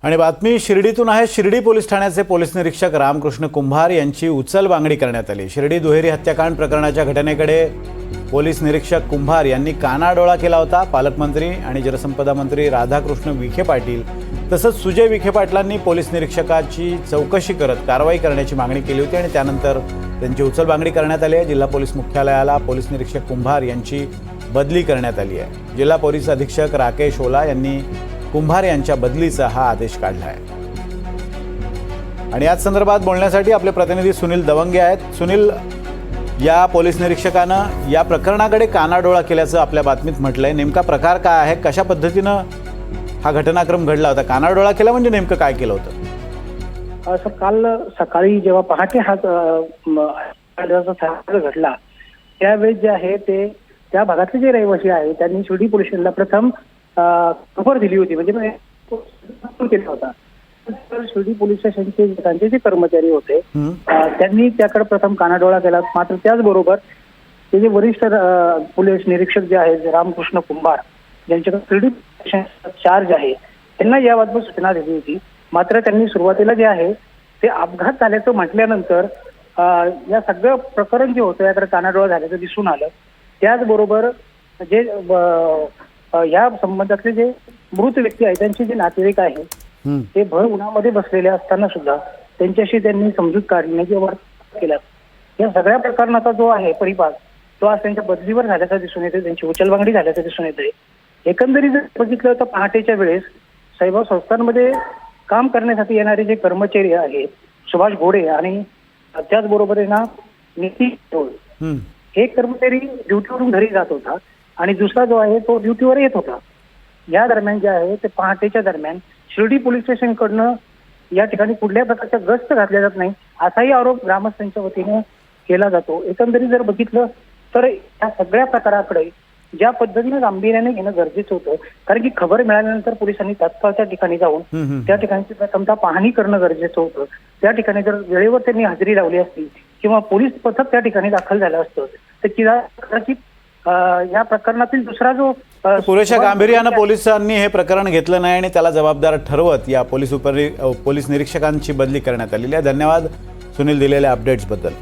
आणि बातमी शिर्डीतून आहे। शिर्डी पोलीस ठाण्याचे पोलीस निरीक्षक रामकृष्ण कुंभार यांची उचलबांगडी करण्यात आली। शिर्डी दुहेरी हत्याकांड प्रकरणाच्या घटनेकडे पोलीस निरीक्षक कुंभार यांनी कानाडोळा केला होता। पालकमंत्री आणि जलसंपदा मंत्री राधाकृष्ण विखे पाटील तसंच सुजय विखे पाटलांनी पोलीस निरीक्षकाची चौकशी करत कारवाई करण्याची मागणी केली होती आणि त्यानंतर त्यांची उचलबांगडी करण्यात आली आहे। जिल्हा पोलीस मुख्यालयाला पोलीस निरीक्षक कुंभार यांची बदली करण्यात आली आहे। जिल्हा पोलीस अधीक्षक राकेश ओला यांनी कुंभार यांच्या बदलीचा हा आदेश काढला आहे। आणि याच संदर्भात बोलण्यासाठी आपले प्रतिनिधी सुनील दवंगे आहेत। सुनील, या पोलीस निरीक्षकानं या प्रकरणाकडे कानाडोळा केल्याचं आपल्या बातमीत म्हटलंय, नेमका प्रकार काय आहे, कशा पद्धतीनं हा घटनाक्रम घडला होता? कानाडोळा केला म्हणजे नेमकं काय केलं होतं? सर, काल सकाळी जेव्हा पहाटे हा घडला त्यावेळेस जे आहे ते त्या भागातले जे रहिवासी आहे त्यांनी शिर्डी पोलीस स्टेशनला प्रथम खबर दिली होती, म्हणजे केला होता। तर शिर्डी पोलीस स्टेशनचे त्यांचे जे कर्मचारी होते त्यांनी त्याकडे प्रथम कानाडोळा केला। मात्र त्याचबरोबर ते जे वरिष्ठ पोलीस निरीक्षक जे आहेत रामकृष्ण कुंभार, ज्यांच्याकडे शिर्डी चार्ज आहे, त्यांना याबाबत सूचना दिली होती। मात्र त्यांनी सुरुवातीला जे आहे ते अपघात झाल्याचं म्हटल्यानंतर या सगळं प्रकरण जे होतं याकडे कानाडोळा झाल्याचं दिसून आलं। त्याचबरोबर जे या संबंधातले जे मृत व्यक्ती आहेत त्यांचे जे नातेवाईक आहेत ते भर उन्हामध्ये बसलेले असताना सुद्धा त्यांच्याशी त्यांनी समजूत काढण्याची वर्तन केलं। या सगळ्या प्रकरणाचा जो आहे परिपाक तो आज त्यांच्या बदलीवर झाल्याचा दिसून येते, त्यांची उचलबांगडी झाल्याचं दिसून येते। एकंदरीत जर बघितलं तर पहाटेच्या वेळेस साईबाब संस्थांमध्ये काम करण्यासाठी येणारे जे कर्मचारी आहेत सुभाष घोडे आणि त्याचबरोबर आहे ना नितीन, हे कर्मचारी ड्युटीवरून घरी जात होता आणि दुसरा जो आहे तो ड्युटीवर येत होता। या दरम्यान जे आहे ते पहाटेच्या दरम्यान शिर्डी पोलीस स्टेशनकडनं या ठिकाणी कुठल्या प्रकारच्या गस्त घातल्या जात नाही असाही आरोप ग्रामस्थांच्या वतीने केला जातो। एकंदरीत जर बघितलं तर या सगळ्या प्रकाराकडे ज्या पद्धतीने गांभीर्याने घेणं गरजेचं होतं, कारण की खबर मिळाल्यानंतर पोलिसांनी तात्काळ त्या ठिकाणी जाऊन त्या ठिकाणची प्रथमतः पाहणी करणं गरजेचं होतं। त्या ठिकाणी जर वेळेवर त्यांनी हजेरी लावली असती किंवा पोलीस पथक त्या ठिकाणी दाखल झालं असतं तर कदाचित या प्रकरणातील दुसरा जो पुरेशा गांभीर्यानं पोलिसांनी हे प्रकरण घेतलं नाही आणि त्याला जबाबदार ठरवत या पोलीस निरीक्षकांची बदली करण्यात आलेली आहे। धन्यवाद सुनील दिलेल्या अपडेट्सबद्दल।